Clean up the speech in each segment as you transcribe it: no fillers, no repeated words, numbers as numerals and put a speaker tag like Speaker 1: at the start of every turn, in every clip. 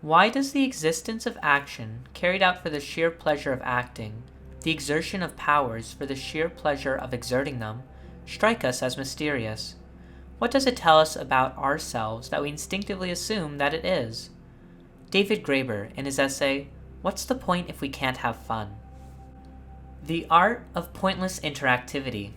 Speaker 1: Why does the existence of action, carried out for the sheer pleasure of acting, the exertion of powers for the sheer pleasure of exerting them, strike us as mysterious? What does it tell us about ourselves that we instinctively assume that it is? David Graeber, in his essay, "What's the Point If We Can't Have Fun?" The Art of Pointless Interactivity.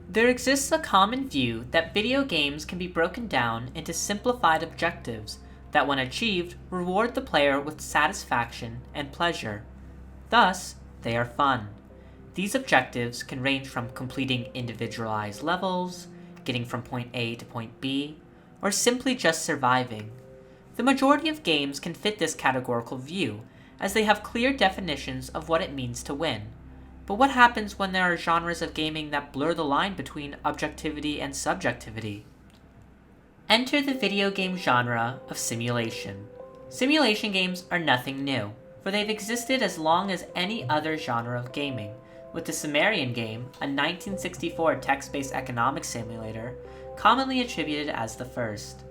Speaker 1: There exists a common view that video games can be broken down into simplified objectives that, when achieved, reward the player with satisfaction and pleasure. Thus, they are fun. These objectives can range from completing individualized levels, getting from point A to point B, or simply just surviving. The majority of games can fit this categorical view, as they have clear definitions of what it means to win. But what happens when there are genres of gaming that blur the line between objectivity and subjectivity? Enter the video game genre of simulation. Simulation games are nothing new, for they've existed as long as any other genre of gaming, with the Sumerian game, a 1964 text-based economic simulator, commonly attributed as the first.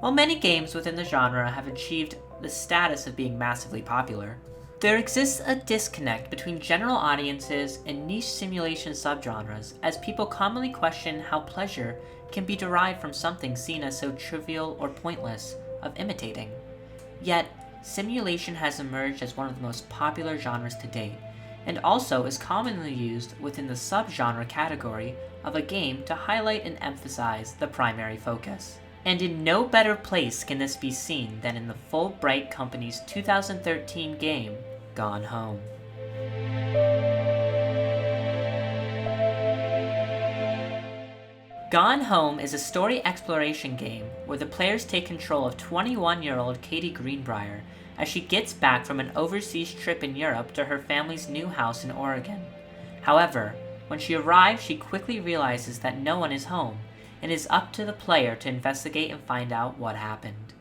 Speaker 1: While many games within the genre have achieved the status of being massively popular, there exists a disconnect between general audiences and niche simulation subgenres, as people commonly question how pleasure can be derived from something seen as so trivial or pointless of imitating. Yet, simulation has emerged as one of the most popular genres to date, and also is commonly used within the subgenre category of a game to highlight and emphasize the primary focus. And in no better place can this be seen than in the Fulbright Company's 2013 game, Gone Home. Gone Home is a story exploration game where the players take control of 21-year-old Katie Greenbrier as she gets back from an overseas trip in Europe to her family's new house in Oregon. However, when she arrives, she quickly realizes that no one is home, and it is up to the player to investigate and find out what happened.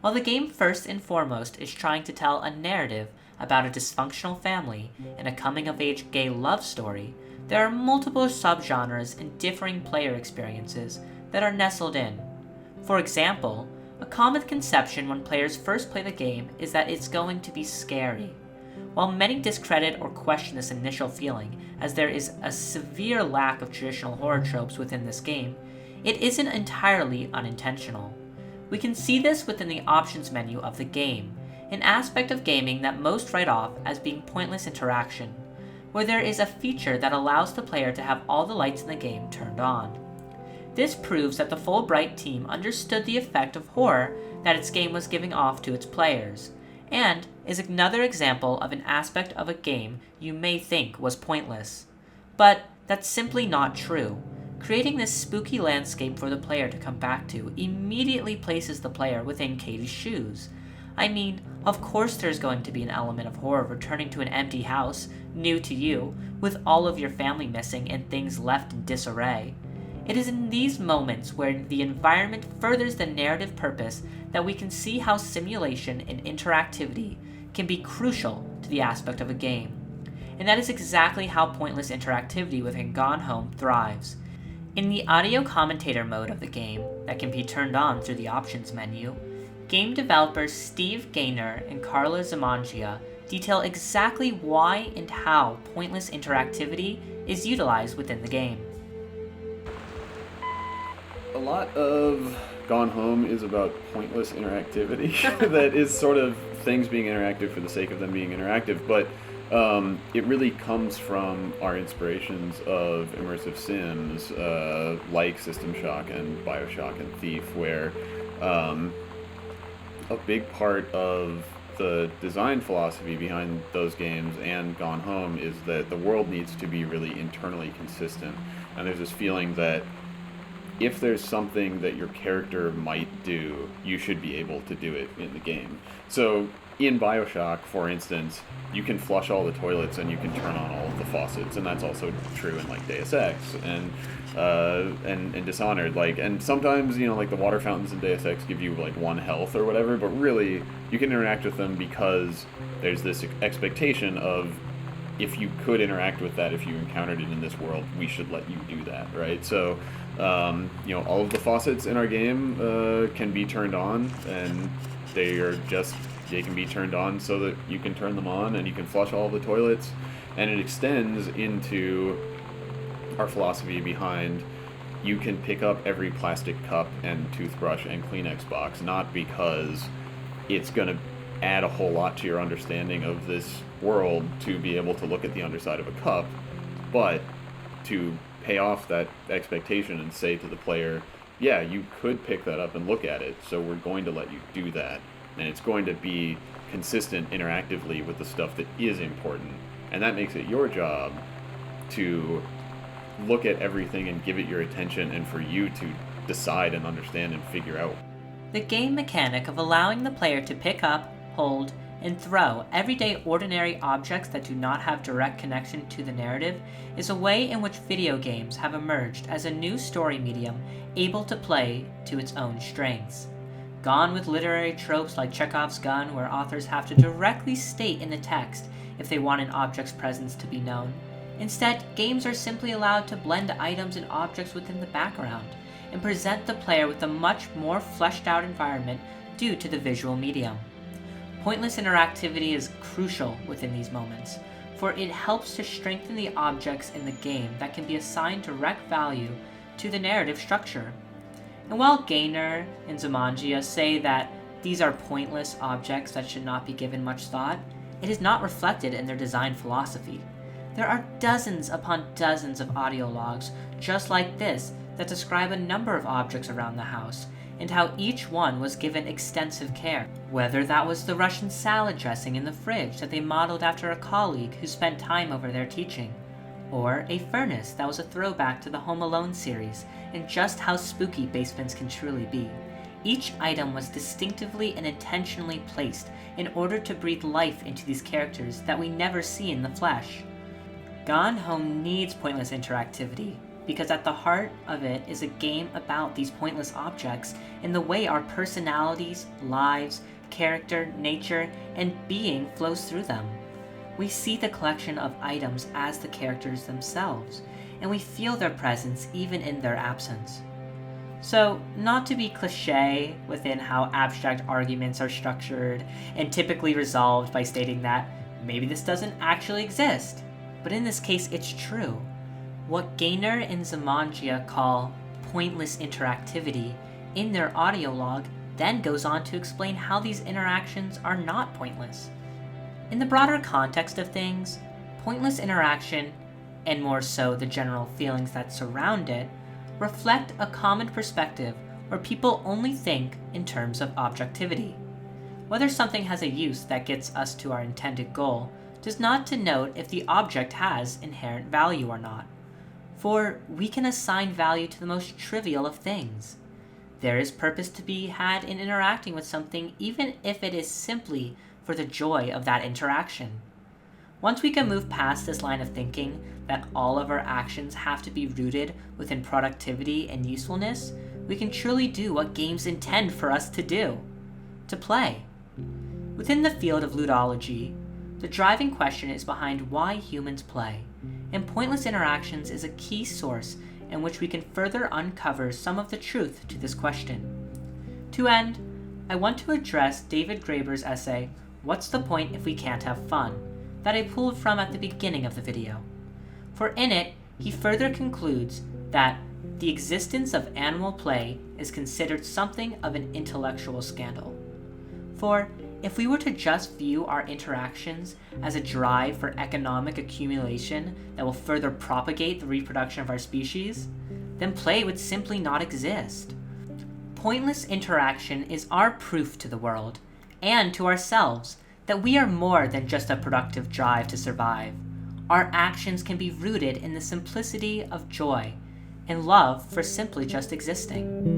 Speaker 1: While the game first and foremost is trying to tell a narrative about a dysfunctional family and a coming-of-age gay love story, there are multiple subgenres and differing player experiences that are nestled in. For example, a common conception when players first play the game is that it's going to be scary. While many discredit or question this initial feeling, as there is a severe lack of traditional horror tropes within this game, it isn't entirely unintentional. We can see this within the options menu of the game, an aspect of gaming that most write off as being pointless interaction, where there is a feature that allows the player to have all the lights in the game turned on. This proves that the Fulbright team understood the effect of horror that its game was giving off to its players, and is another example of an aspect of a game you may think was pointless. But that's simply not true. Creating this spooky landscape for the player to come back to immediately places the player within Katie's shoes. I mean, of course there's going to be an element of horror returning to an empty house, new to you, with all of your family missing and things left in disarray. It is in these moments where the environment furthers the narrative purpose that we can see how simulation and interactivity can be crucial to the aspect of a game. And that is exactly how pointless interactivity within Gone Home thrives. In the audio commentator mode of the game, that can be turned on through the options menu, game developers Steve Gaynor and Carla Zamangia detail exactly why and how pointless interactivity is utilized within the game.
Speaker 2: A lot of Gone Home is about pointless interactivity that is sort of things being interactive for the sake of them being interactive, but it really comes from our inspirations of immersive sims like System Shock and Bioshock and Thief, where a big part of the design philosophy behind those games and Gone Home is that the world needs to be really internally consistent, and there's this feeling that if there's something that your character might do, you should be able to do it in the game. So in Bioshock, for instance, you can flush all the toilets and you can turn on all of the faucets, and that's also true in like Deus Ex and Dishonored. And sometimes the water fountains in Deus Ex give you 1 health or whatever, but really you can interact with them because there's this expectation of if you could interact with that, if you encountered it in this world, we should let you do that, right? So, all of the faucets in our game can be turned on, and they can be turned on so that you can turn them on and you can flush all of the toilets, and it extends into our philosophy behind you can pick up every plastic cup and toothbrush and Kleenex box, not because it's going to add a whole lot to your understanding of this world to be able to look at the underside of a cup, but to pay off that expectation and say to the player, yeah, you could pick that up and look at it, so we're going to let you do that, and it's going to be consistent interactively with the stuff that is important, and that makes it your job to look at everything and give it your attention, and for you to decide and understand and figure out.
Speaker 1: The game mechanic of allowing the player to pick up, hold, and throw everyday ordinary objects that do not have direct connection to the narrative is a way in which video games have emerged as a new story medium able to play to its own strengths. Gone with literary tropes like Chekhov's gun, where authors have to directly state in the text if they want an object's presence to be known. Instead, games are simply allowed to blend items and objects within the background and present the player with a much more fleshed out environment due to the visual medium. Pointless interactivity is crucial within these moments, for it helps to strengthen the objects in the game that can be assigned direct value to the narrative structure. And while Gaynor and Zamanjia say that these are pointless objects that should not be given much thought, it is not reflected in their design philosophy. There are dozens upon dozens of audio logs just like this that describe a number of objects around the house, and how each one was given extensive care, whether that was the Russian salad dressing in the fridge that they modeled after a colleague who spent time over there teaching, or a furnace that was a throwback to the Home Alone series and just how spooky basements can truly be. Each item was distinctively and intentionally placed in order to breathe life into these characters that we never see in the flesh. Gone Home needs pointless interactivity, because at the heart of it is a game about these pointless objects and the way our personalities, lives, character, nature, and being flows through them. We see the collection of items as the characters themselves, and we feel their presence even in their absence. So, not to be cliché within how abstract arguments are structured and typically resolved by stating that maybe this doesn't actually exist, but in this case it's true. What Gaynor and Zamanjia call pointless interactivity in their audio log then goes on to explain how these interactions are not pointless. In the broader context of things, pointless interaction, and more so the general feelings that surround it, reflect a common perspective where people only think in terms of objectivity. Whether something has a use that gets us to our intended goal does not denote if the object has inherent value or not. For we can assign value to the most trivial of things. There is purpose to be had in interacting with something, even if it is simply for the joy of that interaction. Once we can move past this line of thinking that all of our actions have to be rooted within productivity and usefulness, we can truly do what games intend for us to do: to play. Within the field of ludology, the driving question is behind why humans play, and pointless interactions is a key source in which we can further uncover some of the truth to this question. To end, I want to address David Graeber's essay, "What's the Point If We Can't Have Fun?" that I pulled from at the beginning of the video. For in it, he further concludes that the existence of animal play is considered something of an intellectual scandal. For if we were to just view our interactions as a drive for economic accumulation that will further propagate the reproduction of our species, then play would simply not exist. Pointless interaction is our proof to the world, and to ourselves, that we are more than just a productive drive to survive. Our actions can be rooted in the simplicity of joy and love for simply just existing.